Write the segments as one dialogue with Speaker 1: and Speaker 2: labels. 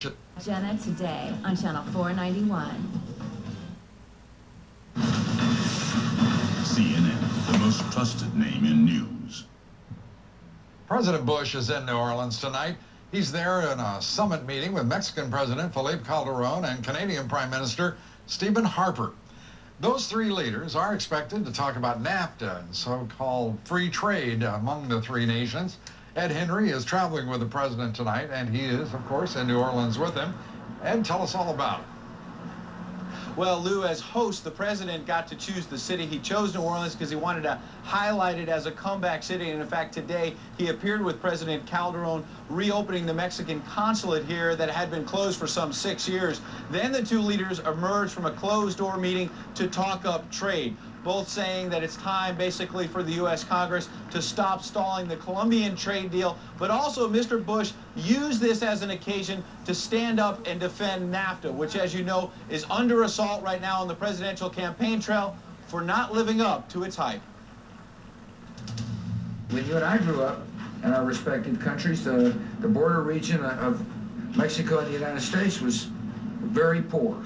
Speaker 1: Jenna today on Channel 491.
Speaker 2: CNN, the most trusted name in news.
Speaker 3: President Bush is in New Orleans tonight. He's there in a summit meeting with Mexican President Felipe Calderón and Canadian Prime Minister Stephen Harper. Those three leaders are expected to talk about NAFTA and so-called free trade among the three nations. Ed Henry is traveling with the president tonight, and he is, of course, in New Orleans with him. Ed, tell us all about it.
Speaker 4: Well, Lou, as host, the president got to choose the city. He chose New Orleans because he wanted to highlight it as a comeback city. And in fact, today he appeared with President Calderón reopening the Mexican consulate here that had been closed for some 6 years. Then the two leaders emerged from a closed-door meeting to talk up trade, both saying that it's time basically for the U.S. Congress to stop stalling the Colombian trade deal. But also Mr. Bush used this as an occasion to stand up and defend NAFTA, which, as you know, is under assault right now on the presidential campaign trail for not living up to its hype.
Speaker 5: When you and I grew up in our respective countries, the border region of Mexico and the United States was very poor.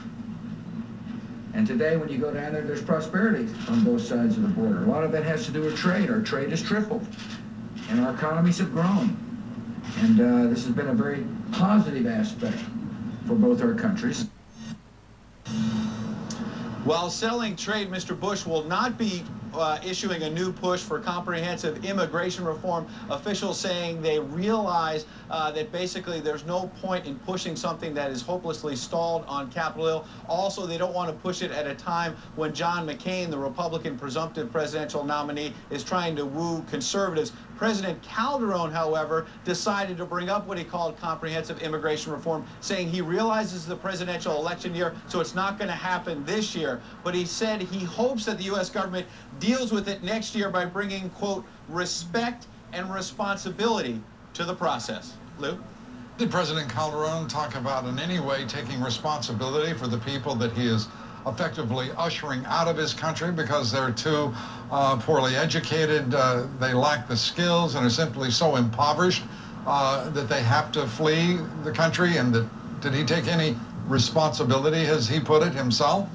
Speaker 5: And today, when you go down there, there's prosperity on both sides of the border. A lot of that has to do with trade. Our trade has tripled, and our economies have grown. And this has been a very positive aspect for both our countries.
Speaker 4: While selling trade, Mr. Bush will not be issuing a new push for comprehensive immigration reform. Officials saying they realize that basically there's no point in pushing something that is hopelessly stalled on Capitol Hill. Also, they don't want to push it at a time when John McCain, the Republican presumptive presidential nominee, is trying to woo conservatives. President Calderón, however, decided to bring up what he called comprehensive immigration reform, saying he realizes the presidential election year, so it's not going to happen this year. But he said he hopes that the U.S. government deals with it next year by bringing, quote, respect and responsibility to the process. Lou?
Speaker 3: Did President Calderón talk about in any way taking responsibility for the people that he is effectively ushering out of his country because they're too poorly educated, they lack the skills, and are simply so impoverished that they have to flee the country? And did he take any responsibility, as he put it himself?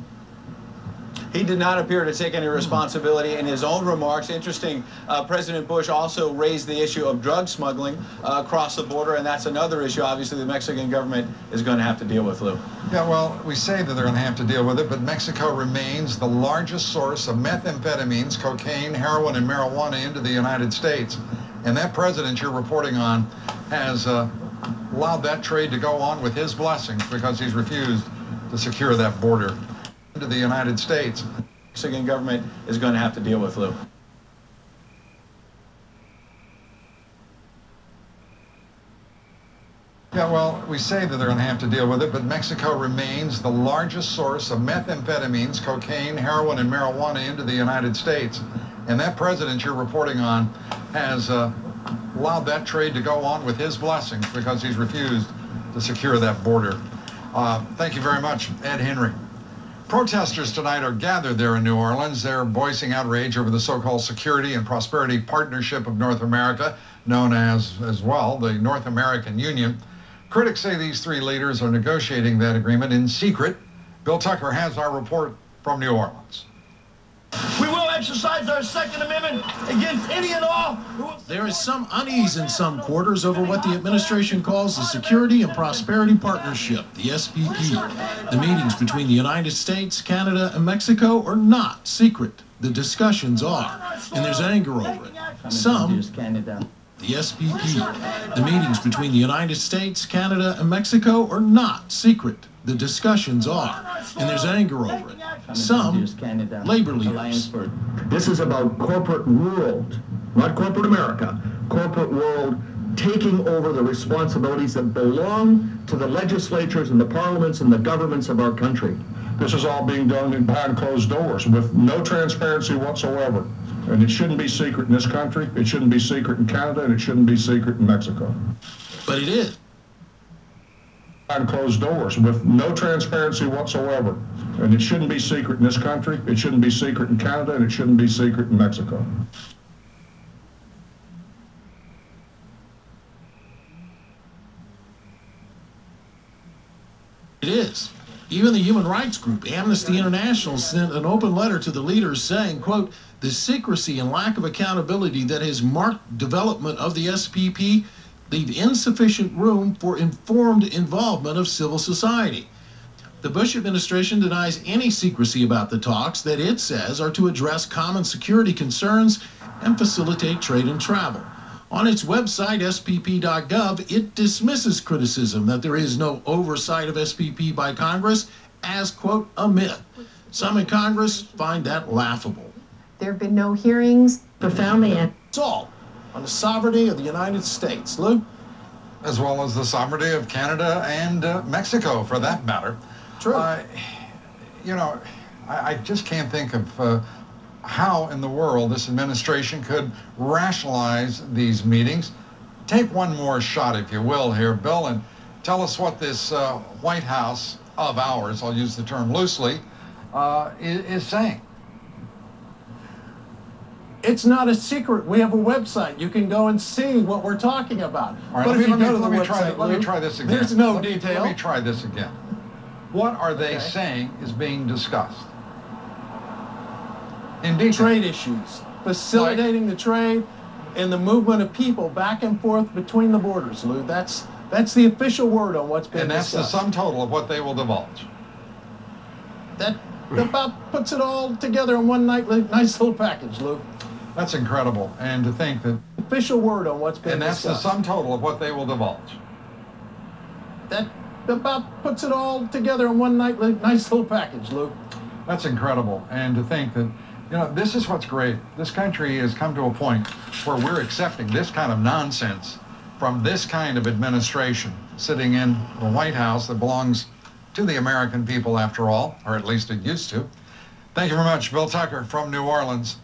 Speaker 4: He did not appear to take any responsibility in his own remarks. Interesting, President Bush also raised the issue of drug smuggling across the border, and that's another issue, obviously, the Mexican government is going to have to deal with, Lou.
Speaker 3: Yeah, well, we say that they're going to have to deal with it, but Mexico remains the largest source of methamphetamines, cocaine, heroin, and marijuana into the United States. And that president you're reporting on has allowed that trade to go on with his blessings because he's refused to secure that border into the United States.
Speaker 4: The Mexican government is going to have to deal with, Lou.
Speaker 3: Yeah, well, we say that they're going to have to deal with it, but Mexico remains the largest source of methamphetamines, cocaine, heroin, and marijuana into the United States. And that president you're reporting on has allowed that trade to go on with his blessings because he's refused to secure that border. Thank you very much, Ed Henry. Protesters tonight are gathered there in New Orleans. They're voicing outrage over the so-called Security and Prosperity Partnership of North America, known as well, the North American Union. Critics say these three leaders are negotiating that agreement in secret. Bill Tucker has our report from New Orleans.
Speaker 6: We will exercise our Second Amendment against any and all.
Speaker 7: There is some unease in some quarters over what the administration calls the Security and Prosperity Partnership, the SPP. The meetings between the United States, Canada, and Mexico are not secret. The discussions are, and there's anger over it. Some, the SPP. The meetings between the United States, Canada, and Mexico are not secret. The discussions are, and there's anger over it. Some, labor leaders.
Speaker 6: This is about corporate world, not corporate America, corporate world taking over the responsibilities that belong to the legislatures and the parliaments and the governments of our country.
Speaker 8: This is all being done behind closed doors with no transparency whatsoever. And it shouldn't be secret in this country, it shouldn't be secret in Canada, and it shouldn't be secret in Mexico.
Speaker 7: But it is.
Speaker 8: Behind closed doors with no transparency whatsoever. And it shouldn't be secret in this country, it shouldn't be secret in Canada, and it shouldn't be secret in Mexico.
Speaker 7: It is. Even the human rights group Amnesty International sent an open letter to the leaders saying, quote, the secrecy and lack of accountability that has marked development of the SPP leave insufficient room for informed involvement of civil society. The Bush administration denies any secrecy about the talks that it says are to address common security concerns and facilitate trade and travel. On its website, spp.gov, it dismisses criticism that there is no oversight of SPP by Congress as, quote, a myth. Some in Congress find that laughable.
Speaker 9: There have been no hearings.
Speaker 7: Profoundly assault on the sovereignty of the United States. Lou?
Speaker 3: As well as the sovereignty of Canada and Mexico, for that matter.
Speaker 7: True.
Speaker 3: You know, I just can't think of how in the world this administration could rationalize these meetings. Take one more shot, if you will, here, Bill, and tell us what this White House of ours, I'll use the term loosely, is saying.
Speaker 7: It's not a secret. We have a website. You can go and see what we're talking about.
Speaker 3: All right,
Speaker 7: but if you go to the website,
Speaker 3: let me try this again.
Speaker 7: There's no detail.
Speaker 3: Let me try this again. What are they saying is being discussed? Indeed.
Speaker 7: Trade issues, facilitating the trade and the movement of people back and forth between the borders, Lou. That's the official word on what's been discussed.
Speaker 3: And that's the sum total of what they will divulge.
Speaker 7: That about puts it all together in one nice little package, Lou.
Speaker 3: That's incredible. And to think that...
Speaker 7: Official word on what's been discussed.
Speaker 3: And that's the sum total of what they will divulge.
Speaker 7: That about puts it all together in one nice little package, Lou.
Speaker 3: That's incredible. And to think that, you know, this is what's great. This country has come to a point where we're accepting this kind of nonsense from this kind of administration sitting in the White House that belongs to the American people after all, or at least it used to. Thank you very much, Bill Tucker from New Orleans.